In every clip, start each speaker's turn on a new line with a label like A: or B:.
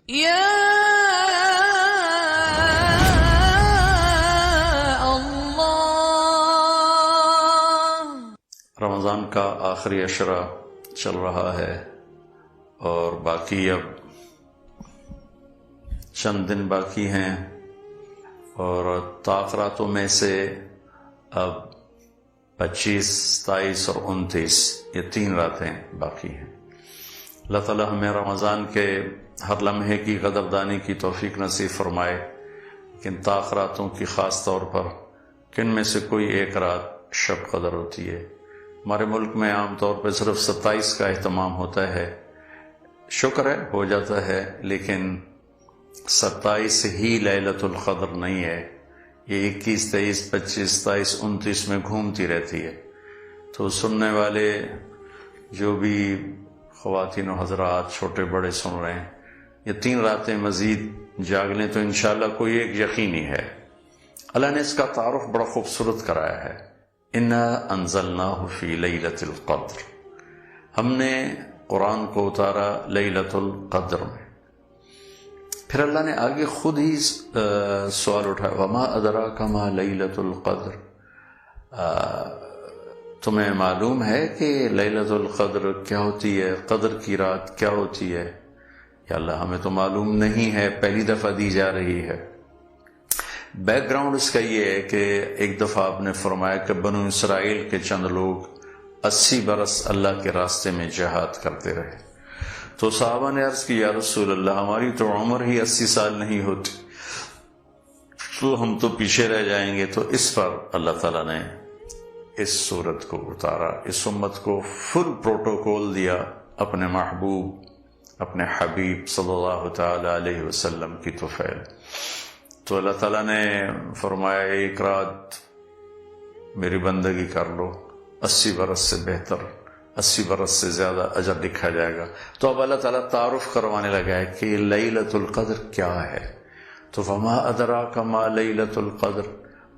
A: یا اللہ۔
B: رمضان کا آخری عشرہ چل رہا ہے اور باقی اب چند دن باقی ہیں، اور تاخراتوں میں سے اب 25، 27 اور 29 یہ 3 راتیں باقی ہیں۔ اللہ تعالی ہمیں رمضان کے ہر لمحے کی قدردانی کی توفیق نصیب فرمائے، لیکن تاخراتوں کی خاص طور پر کن میں سے کوئی ایک رات شب قدر ہوتی ہے۔ ہمارے ملک میں عام طور پہ صرف 27 کا اہتمام ہوتا ہے، شکر ہے ہو جاتا ہے، لیکن 27 ہی لیلۃ القدر نہیں ہے، یہ 21، 23، 25، 27، 29 میں گھومتی رہتی ہے۔ تو سننے والے جو بھی خواتین و حضرات چھوٹے بڑے سن رہے ہیں، یہ 3 راتیں مزید جاگ لیں تو انشاءاللہ کوئی ایک یقینی ہے۔ اللہ نے اس کا تعارف بڑا خوبصورت کرایا ہے، انا انزلناہ فی لیلۃ القدر، ہم نے قرآن کو اتارا لیلۃ القدر میں۔ پھر اللہ نے آگے خود ہی سوال اٹھایا، وما ادراک ما لیلۃ القدر، تمہیں معلوم ہے کہ لیلۃ القدر کیا ہوتی ہے، قدر کی رات کیا ہوتی ہے؟ یا اللہ ہمیں تو معلوم نہیں ہے، پہلی دفعہ دی جا رہی ہے۔ بیک گراؤنڈ اس کا یہ ہے کہ ایک دفعہ آپ نے فرمایا کہ بنو اسرائیل کے چند لوگ 80 برس اللہ کے راستے میں جہاد کرتے رہے، تو صحابہ نے عرض کی، یا رسول اللہ ہماری تو عمر ہی 80 سال نہیں ہوتی، تو ہم تو پیچھے رہ جائیں گے۔ تو اس پر اللہ تعالیٰ نے اس صورت کو اتارا، اس امت کو فل پروٹوکول دیا اپنے محبوب، اپنے حبیب صلی اللہ تعالی علیہ وسلم کی طفیل۔ تو اللہ تعالیٰ نے فرمایا ایک رات میری بندگی کر لو، 80 برس سے بہتر، 80 برس سے زیادہ اجر لکھا جائے گا۔ تو اب اللہ تعالیٰ تعارف کروانے لگا ہے کہ لیلۃ القدر کیا ہے۔ تو وما ادراک ما لیلۃ القدر،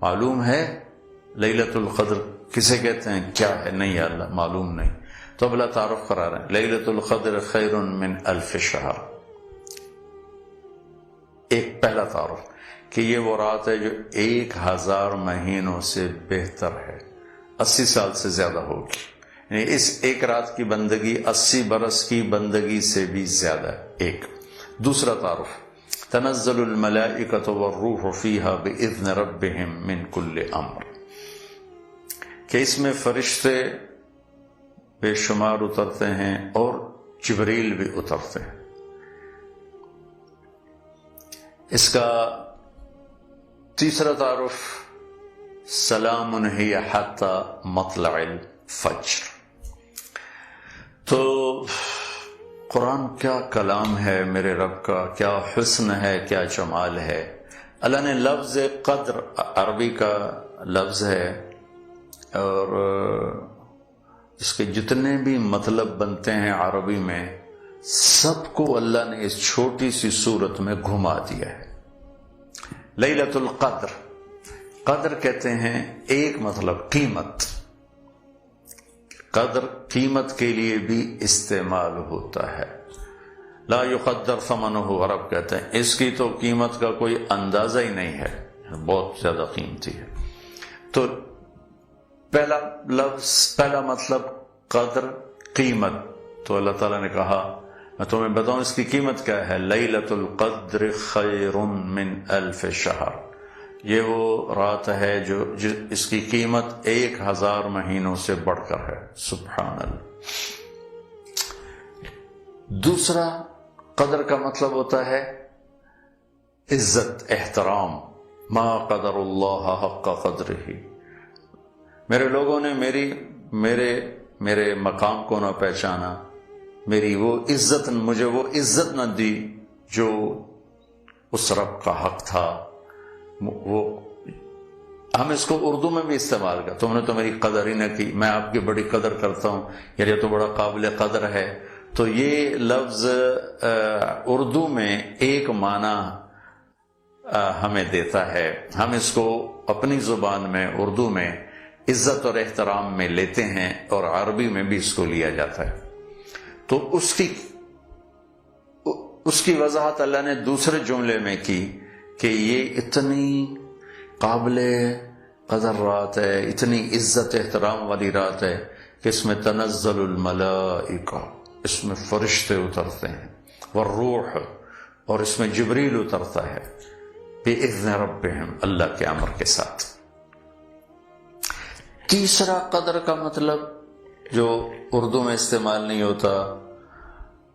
B: معلوم ہے لیلۃ القدر کسے کہتے ہیں، کیا ہے؟ نہیں یا اللہ معلوم نہیں۔ تو اب اللہ تعارف کرا رہے ہیں، لیلۃ القدر خیر من 1000 شہر۔ ایک پہلا تعارف کہ یہ وہ رات ہے جو 1000 مہینوں سے بہتر ہے، 80 سال سے زیادہ ہوگی، یعنی اس ایک رات کی بندگی 80 برس کی بندگی سے بھی زیادہ ہے۔ ایک دوسرا تعارف، تنزل الملائکۃ والروح فیہا باذن ربہم من کل امر، کہ اس میں فرشتے بے شمار اترتے ہیں اور جبریل بھی اترتے ہیں۔ اس کا تیسرا تعارف، سلام ہی حتی مطلع الفجر۔ تو قرآن کیا کلام ہے میرے رب کا، کیا حسن ہے، کیا جمال ہے۔ اللہ نے لفظ قدر عربی کا لفظ ہے، اور اس کے جتنے بھی مطلب بنتے ہیں عربی میں، سب کو اللہ نے اس چھوٹی سی صورت میں گھما دیا ہے۔ لیلۃ القدر، قدر کہتے ہیں ایک مطلب قیمت، قدر قیمت کے لیے بھی استعمال ہوتا ہے۔ لا یقدر ثمنہ، عرب کہتے ہیں اس کی تو قیمت کا کوئی اندازہ ہی نہیں ہے، بہت زیادہ قیمتی ہے۔ تو پہلا لفظ، پہلا مطلب قدر، قیمت۔ تو اللہ تعالیٰ نے کہا میں تمہیں بتاؤں اس کی قیمت کیا ہے، لیلۃ القدر خیر من 1000 شہر، یہ وہ رات ہے جو اس کی قیمت 1000 مہینوں سے بڑھ کر ہے۔ سبحان اللہ۔ دوسرا قدر کا مطلب ہوتا ہے عزت، احترام، ما قدر اللہ حق قدرہ، میرے لوگوں نے میرے مقام کو نہ پہچانا، میری وہ عزت، مجھے وہ عزت نہ دی جو اس رب کا حق تھا۔ وہ ہم اس کو اردو میں بھی استعمال کرتے، تم نے تو میری قدر ہی نہ کی، میں آپ کی بڑی قدر کرتا ہوں، یار یہ تو بڑا قابل قدر ہے۔ تو یہ لفظ اردو میں ایک معنی ہمیں دیتا ہے، ہم اس کو اپنی زبان میں اردو میں عزت اور احترام میں لیتے ہیں، اور عربی میں بھی اس کو لیا جاتا ہے۔ تو اس کی اس کی وضاحت اللہ نے دوسرے جملے میں کی کہ یہ اتنی قابل قدر رات ہے، اتنی عزت احترام والی رات ہے کہ اس میں تنزل الملائکہ، اس میں فرشتے اترتے ہیں، والروح، اور اس میں جبریل اترتا ہے، بِإِذْنِ رَبِّهِمْ، اللہ کے امر کے ساتھ۔ تیسرا قدر کا مطلب جو اردو میں استعمال نہیں ہوتا،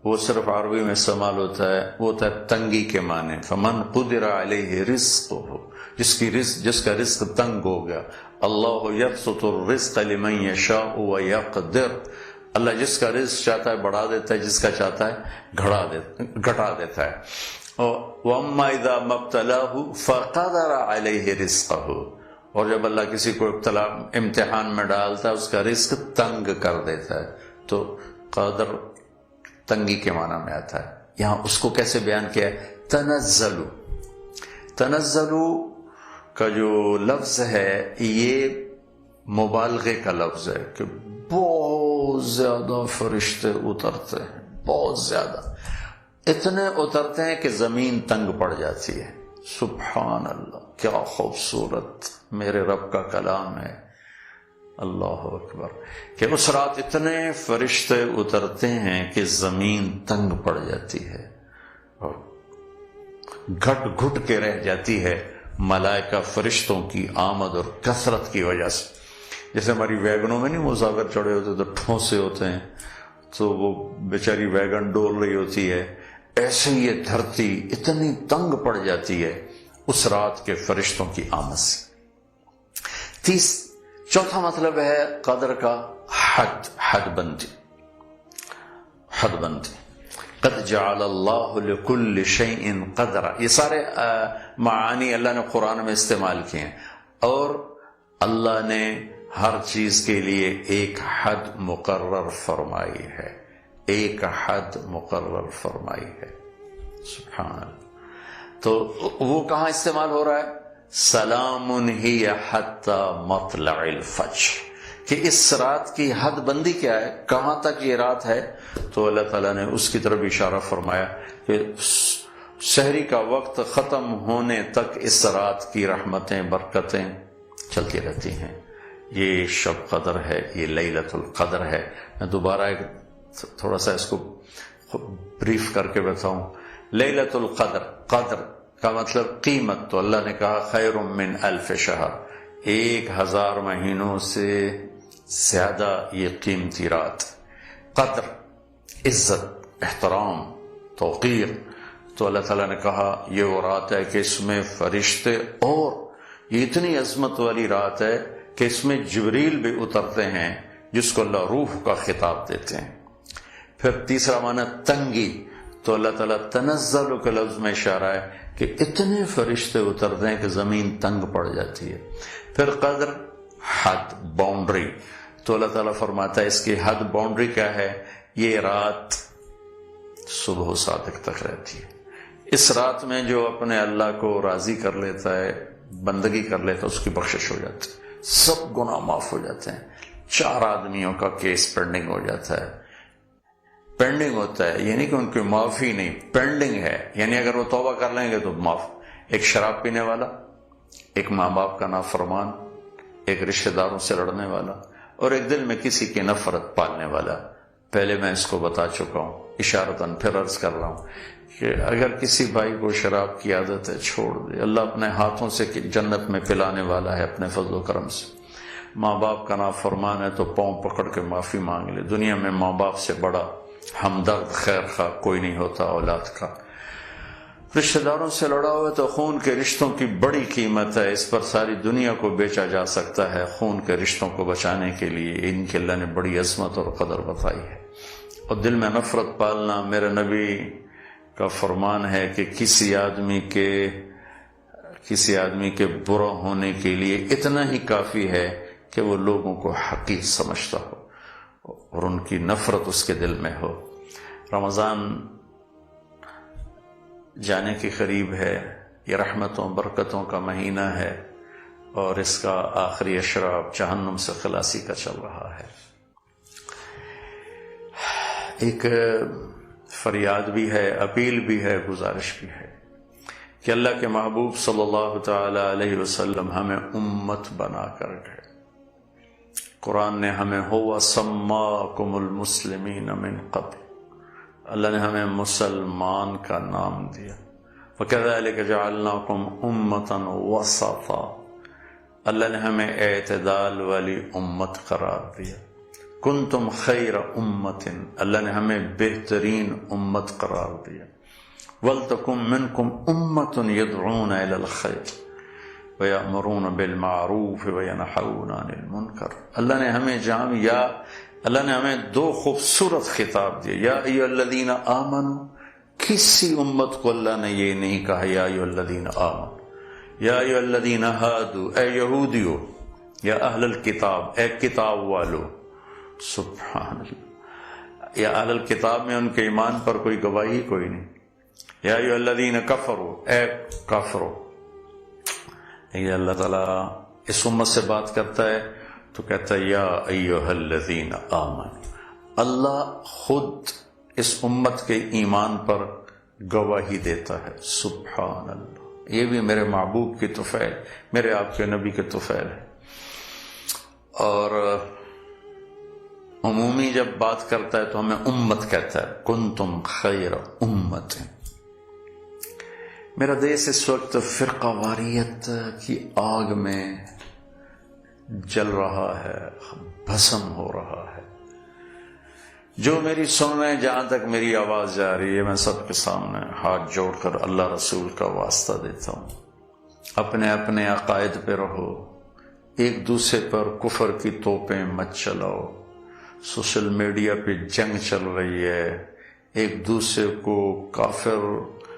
B: وہ صرف عربی میں استعمال ہوتا ہے، وہ ہوتا ہے تنگی کے معنی، فمن قدر علیہ رزقہ، جس کا رزق تنگ ہو گیا۔ اللہ یبسط الرزق لمن یشاء ویقدر، اللہ جس کا رزق چاہتا ہے بڑھا دیتا ہے، جس کا چاہتا ہے گھٹا دیتا ہے۔ وَأَمَّا إِذَا مَا ابْتَلَاهُ فَقَدَرَ عَلَيْهِ رِزْقَهُ، اور جب اللہ کسی کو امتحان میں ڈالتا ہے اس کا رزق تنگ کر دیتا ہے، تو قدر تنگی کے معنی میں آتا ہے۔ یہاں اس کو کیسے بیان کیا ہے؟ تنزلو، تنزلو کا جو لفظ ہے یہ مبالغے کا لفظ ہے کہ بہت زیادہ فرشتے اترتے ہیں، بہت زیادہ، اتنے اترتے ہیں کہ زمین تنگ پڑ جاتی ہے۔ سبحان اللہ، کیا خوبصورت میرے رب کا کلام ہے، اللہ اکبر، کہ اس رات اتنے فرشتے اترتے ہیں کہ زمین تنگ پڑ جاتی ہے اور گھٹ گھٹ کے رہ جاتی ہے ملائکہ فرشتوں کی آمد اور کثرت کی وجہ سے۔ جیسے ہماری ویگنوں میں نہیں مسافر چڑھے ہوتے تو ٹھونسے ہوتے ہیں، تو وہ بیچاری ویگن ڈول رہی ہوتی ہے، ایسے یہ دھرتی اتنی تنگ پڑ جاتی ہے اس رات کے فرشتوں کی آمد سے۔ چوتھا مطلب ہے قدر کا حد بندی، حد بندی۔ قد جعل اللہ لکل شیء قدرا، یہ سارے معانی اللہ نے قرآن میں استعمال کیے ہیں، اور اللہ نے ہر چیز کے لیے ایک حد مقرر فرمائی ہے، ایک حد مقرر فرمائی ہے، سبحان اللہ۔ تو وہ کہاں استعمال ہو رہا ہے؟ سلام ہی حتی مطلع الفجر، کہ اس رات کی حد بندی کیا ہے، کہاں تک یہ رات ہے؟ تو اللہ تعالیٰ نے اس کی طرف اشارہ فرمایا کہ سحری کا وقت ختم ہونے تک اس رات کی رحمتیں برکتیں چلتی رہتی ہیں۔ یہ شب قدر ہے، یہ لیلۃ القدر ہے۔ میں دوبارہ تھوڑا سا اس کو بریف کر کے بتاؤں۔ لیلۃ القدر، قدر کا مطلب قیمت، تو اللہ نے کہا خیر من الف شہر، 1000 مہینوں سے زیادہ یہ قیمتی رات۔ قدر، عزت، احترام، توقیر، تو اللہ تعالیٰ نے کہا یہ وہ رات ہے کہ اس میں فرشتے، اور یہ اتنی عظمت والی رات ہے کہ اس میں جبریل بھی اترتے ہیں جس کو اللہ روح کا خطاب دیتے ہیں۔ پھر تیسرا معنی تنگی، تو اللہ تعالیٰ تنزل کے لفظ میں اشارہ ہے کہ اتنے فرشتے اترتے ہیں کہ زمین تنگ پڑ جاتی ہے۔ پھر قدر، حد، باؤنڈری، تو اللہ تعالیٰ فرماتا ہے اس کی حد باؤنڈری کیا ہے؟ یہ رات صبح و صادق تک رہتی ہے۔ اس رات میں جو اپنے اللہ کو راضی کر لیتا ہے، بندگی کر لیتا ہے، اس کی بخشش ہو جاتی ہے، سب گناہ معاف ہو جاتے ہیں۔ 4 آدمیوں کا کیس پینڈنگ ہو جاتا ہے، پینڈنگ ہوتا ہے، یعنی کہ ان کی معافی نہیں، پینڈنگ ہے، یعنی اگر وہ توبہ کر لیں گے تو معاف۔ ایک شراب پینے والا، ایک ماں باپ کا نافرمان، ایک رشتہ داروں سے لڑنے والا، اور ایک دل میں کسی کی نفرت پالنے والا۔ پہلے میں اس کو بتا چکا ہوں، اشارتاً پھر عرض کر رہا ہوں کہ اگر کسی بھائی کو شراب کی عادت ہے چھوڑ دے، اللہ اپنے ہاتھوں سے جنت میں پلانے والا ہے اپنے فضل و کرم سے۔ ماں باپ کا نافرمان ہے تو پاؤں پکڑ کے معافی مانگ لے، دنیا میں ماں باپ سے بڑا ہمدرد خیر خواہ کوئی نہیں ہوتا اولاد کا۔ رشتہ داروں سے لڑا ہوا تو خون کے رشتوں کی بڑی قیمت ہے، اس پر ساری دنیا کو بیچا جا سکتا ہے خون کے رشتوں کو بچانے کے لیے، ان کی اللہ نے بڑی عظمت اور قدر بتائی ہے۔ اور دل میں نفرت پالنا، میرے نبی کا فرمان ہے کہ کسی آدمی کے برا ہونے کے لیے اتنا ہی کافی ہے کہ وہ لوگوں کو حقیر سمجھتا ہو اور ان کی نفرت اس کے دل میں ہو۔ رمضان جانے کے قریب ہے، یہ رحمتوں برکتوں کا مہینہ ہے، اور اس کا آخری اشراف جہنم سے خلاصی کا چل رہا ہے۔ ایک فریاد بھی ہے، اپیل بھی ہے، گزارش بھی ہے کہ اللہ کے محبوب صلی اللہ تعالی علیہ وسلم ہمیں امت بنا کر گئے۔ قرآن نے ہمیں ہوا سماکم المسلمین من قبل، اللہ نے ہمیں مسلمان کا نام دیا۔ وَكَذَلِكَ جَعَلْنَاكُمْ أُمَّةً وَسَطًا، اللہ نے ہمیں اعتدال والی امت قرار دیا۔ کنتم خیر امت، اللہ نے ہمیں بہترین امت قرار دیا۔ وَلْتَكُن مِّنكُمْ أُمَّةٌ يَدْعُونَ إِلَى الْخَيْرِ وَيَأْمُرُونَ بِالْمَعْرُوفِ وَيَنْهَوْنَ عَنِ الْمُنكَرِ، اللہ نے ہمیں دو خوبصورت خطاب دیے۔ یا ایھا الذین آمنوا، کسی امت کو اللہ نے یہ نہیں کہا یا ایھا الذین آمنوا، یا ایھا الذین ہادوا، اے یہودیو، یا اہل الکتاب، اے کتاب والو۔ سبحان اللہ، یا اہل الکتاب میں ان کے ایمان پر کوئی گواہی کوئی نہیں۔ یا ایھا الذین کفروا، اے کافرو۔ یہ اللہ تعالیٰ اس امت سے بات کرتا ہے تو کہتا ہے یا ایھا الذین آمنوا، اللہ خود اس امت کے ایمان پر گواہی دیتا ہے۔ سبحان اللہ، یہ بھی میرے محبوب کی طفیل، میرے آپ کے نبی کے طفیل ہے۔ اور عمومی جب بات کرتا ہے تو ہمیں امت کہتا ہے، کنتم خیر امت۔ میرا دیش اس وقت فرقہ واریت کی آگ میں جل رہا ہے، بھسم ہو رہا ہے۔ جو میری سن رہے ہیں، جہاں تک میری آواز جا رہی ہے، میں سب کے سامنے ہاتھ جوڑ کر اللہ رسول کا واسطہ دیتا ہوں، اپنے اپنے عقائد پہ رہو، ایک دوسرے پر کفر کی توپیں مت چلاؤ۔ سوشل میڈیا پہ جنگ چل رہی ہے، ایک دوسرے کو کافر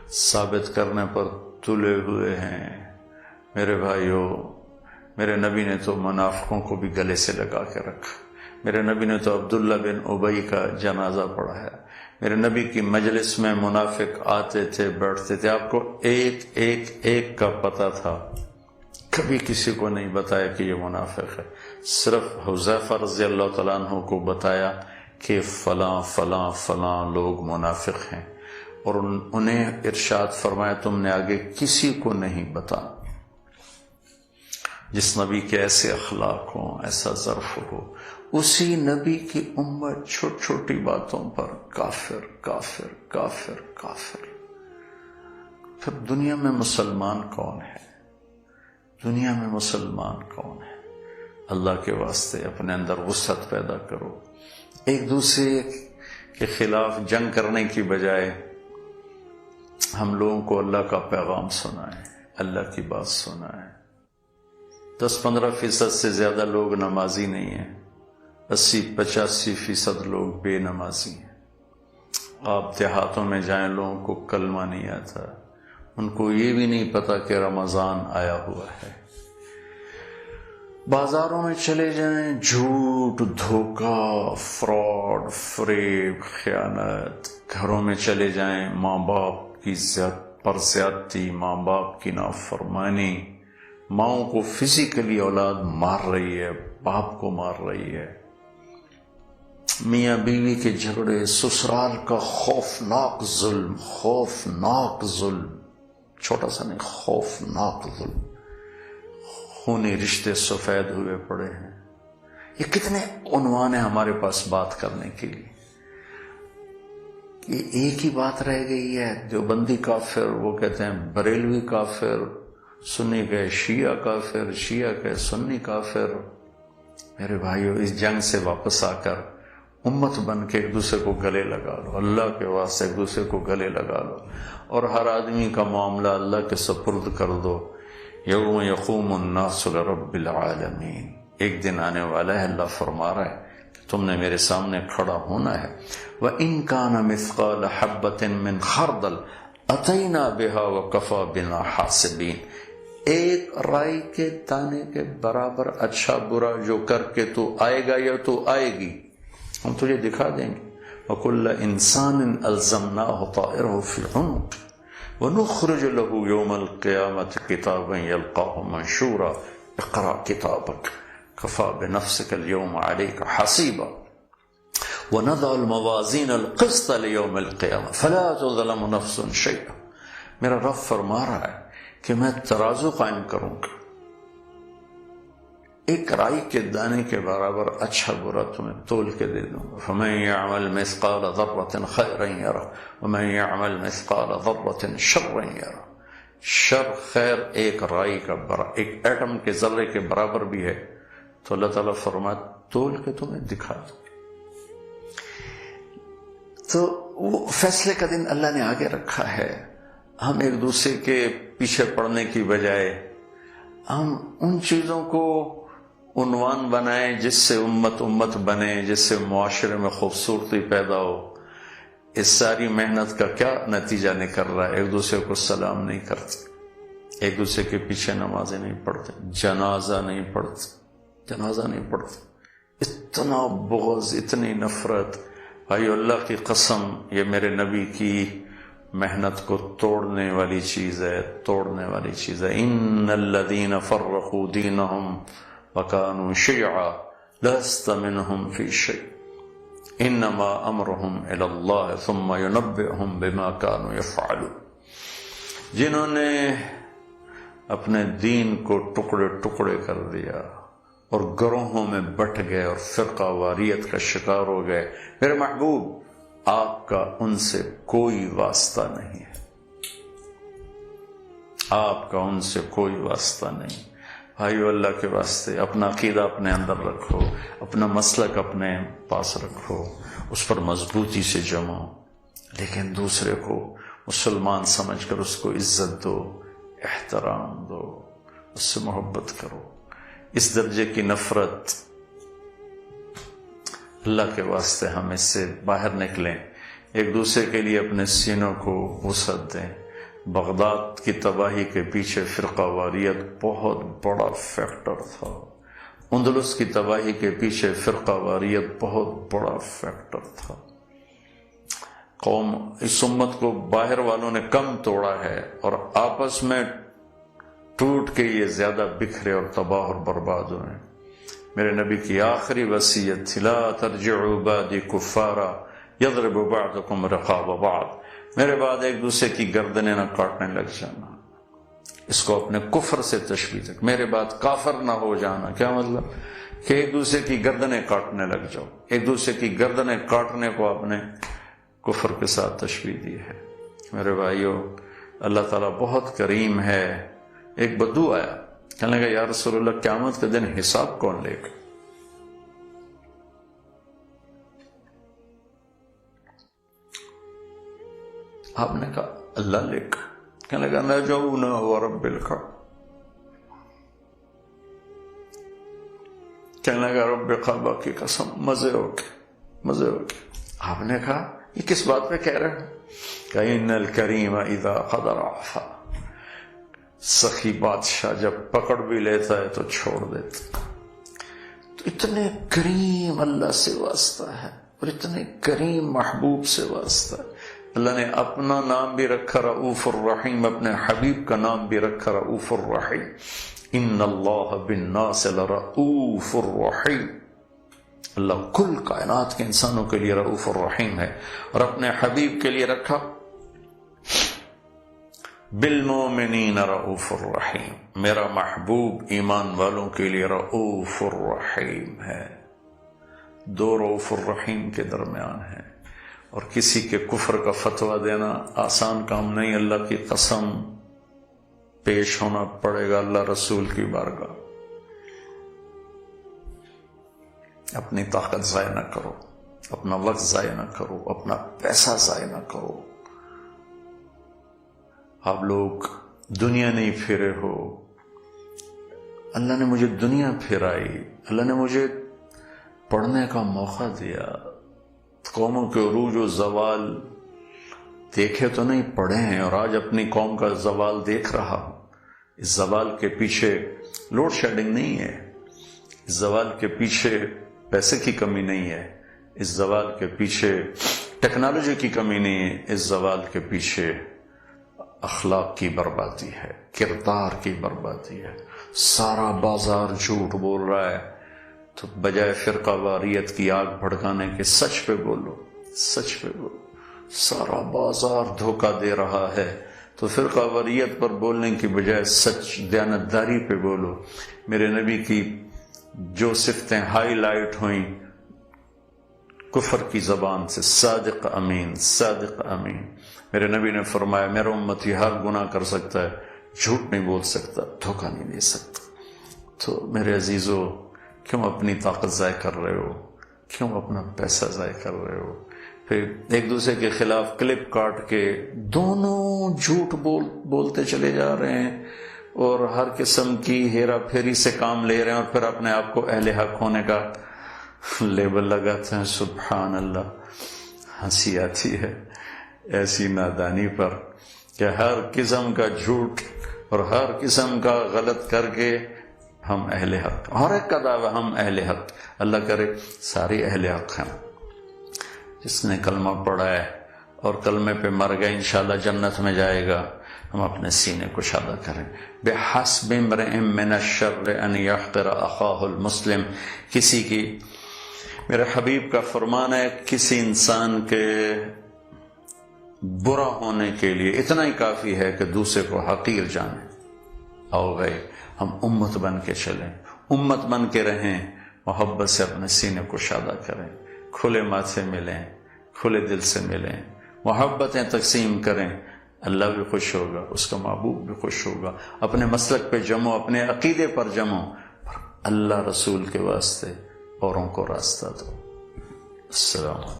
B: ثابت کرنے پر تلے ہوئے ہیں۔ میرے بھائیوں، میرے نبی نے تو منافقوں کو بھی گلے سے لگا کے رکھا۔ میرے نبی نے تو عبداللہ بن ابی کا جنازہ پڑھا ہے۔ میرے نبی کی مجلس میں منافق آتے تھے، بیٹھتے تھے، آپ کو ایک کا پتہ تھا، کبھی کسی کو نہیں بتایا کہ یہ منافق ہے، صرف حذیفہ رضی اللہ تعالیٰ عنہ کو بتایا کہ فلاں فلاں فلاں لوگ منافق ہیں، اور انہیں ارشاد فرمایا تم نے آگے کسی کو نہیں بتا۔ جس نبی کے ایسے اخلاق ہوں، ایسا ظرف ہو، اسی نبی کی امت چھوٹی چھوٹی باتوں پر کافر کافر کافر کافر۔ پھر دنیا میں مسلمان کون ہے؟ دنیا میں مسلمان کون ہے؟ اللہ کے واسطے اپنے اندر وسعت پیدا کرو، ایک دوسرے کے خلاف جنگ کرنے کی بجائے ہم لوگوں کو اللہ کا پیغام سنائیں، اللہ کی بات سنائیں۔ 10-15% سے زیادہ لوگ نمازی نہیں ہیں، 80-85% لوگ بے نمازی ہیں۔ آپ دیہاتوں میں جائیں، لوگوں کو کلمہ نہیں آتا، ان کو یہ بھی نہیں پتا کہ رمضان آیا ہوا ہے۔ بازاروں میں چلے جائیں، جھوٹ، دھوکہ، فراڈ، فریب، خیانت۔ گھروں میں چلے جائیں، ماں باپ کی پر زیادتی، ماں باپ کی نافرمانی، ماؤں کو فزیکلی اولاد مار رہی ہے، باپ کو مار رہی ہے، میاں بیوی کے جھگڑے، سسرال کا خوفناک ظلم، خوفناک ظلم، چھوٹا سا نہیں، خوفناک ظلم، خونی رشتے سفید ہوئے پڑے ہیں۔ یہ کتنے عنوان ہیں ہمارے پاس بات کرنے کے لیے، یہ ایک ہی بات رہ گئی ہے۔ جو بندی کافر، وہ کہتے ہیں بریلوی کافر، سنی کہے شیعہ کافر، شیعہ کہے سنی کافر۔ میرے بھائیو، اس جنگ سے واپس آ کر امت بن کے ایک دوسرے کو گلے لگا لو، اللہ کے واسطے ایک دوسرے کو گلے لگا لو، اور ہر آدمی کا معاملہ اللہ کے سپرد کر دو۔ یوم یقوم الناس لرب العالمین، ایک دن آنے والا ہے، اللہ فرما رہا ہے کہ تم نے میرے سامنے کھڑا ہونا ہے۔ وَإِن كَانَ مِثْقَالَ حَبَّةٍ مِّنْ خَرْدَلٍ أَتَيْنَا بِهَا وَكَفَى بِنَا حَاسِبِينَ، ایک رائی کے دانے کے برابر اچھا برا جو کر کے تو آئے گا یا تو آئے گی، ہم تجھے دکھا دیں گے۔ وَكُلَّ إِنسَانٍ أَلْزَمْنَاهُ طَائِرَهُ فِي الْعُنُقِ وَنُخْرِجُ لَهُ يَوْمَ الْقِيَامَةِ كِتَابًا يَلْقَاهُ مَنشُورًا اقْرَأْ كِتَابَكَ كَفَى بِنَفْسِكَ الْيَوْمَ عَلَيْكَ حَسِيبًا وَنَضَعُ الْمَوَازِينَ الْقِسْطَ لِيَوْمِ الْقِيَامَةِ فَلَا تُظْلَمُ نَفْسٌ شَيْئًا. میرا رب فرما رہا ہے کہ میں ترازو قائم کروں گا، ایک رائی کے دانے کے برابر اچھا برا تمہیں تول کے دے دوں گا. فَمَن يَعْمَلْ مِثْقَالَ ذَرَّةٍ خَيْرًا يَرَهُ وَمَن يَعْمَلْ مِثْقَالَ ذَرَّةٍ شَرًّا يَرَهُ. شر خیر ایک رائی کا ایک ایٹم کے ذرے کے برابر بھی ہے تو اللہ تعالیٰ فرماتا تول کے تمہیں دکھا دوں. تو وہ فیصلے کا دن اللہ نے آگے رکھا ہے. ہم ایک دوسرے کے پیچھے پڑنے کی بجائے ہم ان چیزوں کو عنوان بنائیں جس سے امت بنے، جس سے معاشرے میں خوبصورتی پیدا ہو. اس ساری محنت کا کیا نتیجہ نکل رہا ہے؟ ایک دوسرے کو سلام نہیں کرتے، ایک دوسرے کے پیچھے نمازیں نہیں پڑھتے، جنازہ نہیں پڑھتے. اتنا بغض، اتنی نفرت. بھائی اللہ کی قسم یہ میرے نبی کی محنت کو توڑنے والی چیز ہے. ان الذین فرقوا دینہم وکانوا شیعا لست منہم فی شیء انما امرہم الی اللہ ثم ینبئہم بما کانوا یفعلون. جنہوں نے اپنے دین کو ٹکڑے ٹکڑے کر دیا اور گروہوں میں بٹ گئے اور فرقہ واریت کا شکار ہو گئے، میرے محبوب آپ کا ان سے کوئی واسطہ نہیں ہے، آپ کا ان سے کوئی واسطہ نہیں. بھائیو اللہ کے واسطے اپنا عقیدہ اپنے اندر رکھو، اپنا مسلک اپنے پاس رکھو، اس پر مضبوطی سے جمو، لیکن دوسرے کو مسلمان سمجھ کر اس کو عزت دو، احترام دو، اس سے محبت کرو. اس درجے کی نفرت، اللہ کے واسطے ہم اس سے باہر نکلیں، ایک دوسرے کے لیے اپنے سینوں کو وسعت دیں. بغداد کی تباہی کے پیچھے فرقہ واریت بہت بڑا فیکٹر تھا. اندلس کی تباہی کے پیچھے فرقہ واریت بہت بڑا فیکٹر تھا. قوم اس امت کو باہر والوں نے کم توڑا ہے اور آپس میں ٹوٹ کے یہ زیادہ بکھرے اور تباہ اور برباد ہوئے. میرے نبی کی آخری وصیت تھی لا ترجعوا بعدی کفارا یضرب بعضکم رقاب بعض. میرے بعد ایک دوسرے کی گردنیں نہ کاٹنے لگ جانا. اس کو اپنے کفر سے تشبیہ تک، میرے بعد کافر نہ ہو جانا. کیا مطلب؟ کہ ایک دوسرے کی گردنیں کاٹنے لگ جاؤ. ایک دوسرے کی گردنیں کاٹنے کو آپ نے کفر کے ساتھ تشبیہ دی ہے. میرے بھائیو اللہ تعالیٰ بہت کریم ہے. ایک بدو آیا، کہنے لگا یا رسول اللہ قیامت کے دن حساب کون لے گا؟ آپ نے کہا اللہ لے گا. کہنے لگا نجونا ورب الکعبہ. کہنے لگا رب کعبہ کی قسم مزے ہو گئے. آپ نے کہا یہ کس بات پہ کہہ رہے ہیں؟ کہ ان الکریم اذا قدر عفا. سخی بادشاہ جب پکڑ بھی لیتا ہے تو چھوڑ دیتا. تو اتنے کریم اللہ سے واسطہ ہے اور اتنے کریم محبوب سے واسطہ ہے. اللہ نے اپنا نام بھی رکھا رؤوف الرحیم، اپنے حبیب کا نام بھی رکھا رؤوف الرحیم. ان اللہ بالناس لرؤوف الرحیم. اللہ کل کائنات کے انسانوں کے لیے رؤوف الرحیم ہے اور اپنے حبیب کے لیے رکھا بالمومنین رؤوف الرحیم. میرا محبوب ایمان والوں کے لیے رؤوف الرحیم ہے. دو رؤوف الرحیم کے درمیان ہے. اور کسی کے کفر کا فتویٰ دینا آسان کام نہیں. اللہ کی قسم پیش ہونا پڑے گا اللہ رسول کی بارگاہ. اپنی طاقت ضائع نہ کرو، اپنا وقت ضائع نہ کرو، اپنا پیسہ ضائع نہ کرو. آپ لوگ دنیا نہیں پھرے ہو، اللہ نے مجھے دنیا پھرائی. اللہ نے مجھے پڑھنے کا موقع دیا. قوموں کے عروج و زوال دیکھے تو نہیں، پڑھے ہیں، اور آج اپنی قوم کا زوال دیکھ رہا ہوں. اس زوال کے پیچھے لوڈ شیڈنگ نہیں ہے، اس زوال کے پیچھے پیسے کی کمی نہیں ہے، اس زوال کے پیچھے ٹیکنالوجی کی کمی نہیں ہے، اس زوال کے پیچھے اخلاق کی بربادی ہے، کردار کی بربادی ہے. سارا بازار جھوٹ بول رہا ہے، تو بجائے فرقہ واریت کی آگ بھڑکانے کے سچ پہ بولو، سچ پہ بولو۔ سارا بازار دھوکہ دے رہا ہے تو فرقہ واریت پر بولنے کی بجائے سچ دیانتداری پہ بولو۔ میرے نبی کی جو صفتیں ہائی لائٹ ہوئیں کفر کی زبان سے، صادق امین، صادق امین۔ میرے نبی نے فرمایا میرا امتی ہر گناہ کر سکتا ہے، جھوٹ نہیں بول سکتا، دھوکہ نہیں دے سکتا۔ تو میرے عزیزو، کیوں اپنی طاقت ضائع کر رہے ہو؟ کیوں اپنا پیسہ ضائع کر رہے ہو؟ پھر ایک دوسرے کے خلاف کلپ کاٹ کے دونوں جھوٹ بولتے چلے جا رہے ہیں اور ہر قسم کی ہیرا پھیری سے کام لے رہے ہیں، اور پھر اپنے آپ کو اہل حق ہونے کا لیبل لگاتے ہیں۔ سبحان اللہ، ہنسی آتی ہے ایسی نادانی پر کہ ہر قسم کا جھوٹ اور ہر قسم کا غلط کر کے ہم اہل حق، ہر ایک کا دعویٰ ہم اہل حق۔ اللہ کرے ساری اہل حق ہیں۔ جس نے کلمہ پڑھا ہے اور کلمے پہ مر گئے انشاءاللہ جنت میں جائے گا۔ ہم اپنے سینے کو شادہ کریں۔ بِحَسْبِ امْرِئٍ مِّنَ الشَّرِّ أَن يَحْقِرَ أَخَاهُ الْمُسْلِمَ، کسی کی، میرے حبیب کا فرمان ہے، کسی انسان کے برا ہونے کے لیے اتنا ہی کافی ہے کہ دوسرے کو حقیر جانے۔ آؤ بھائی ہم امت بن کے چلیں، امت بن کے رہیں، محبت سے اپنے سینے کو شادہ کریں، کھلے ماتھے ملیں، کھلے دل سے ملیں، محبتیں تقسیم کریں۔ اللہ بھی خوش ہوگا، اس کا محبوب بھی خوش ہوگا۔ اپنے مسلک پہ جمو، اپنے عقیدے پر جمو، اللہ رسول کے واسطے اوروں کو راستہ دو۔ السلام علیکم۔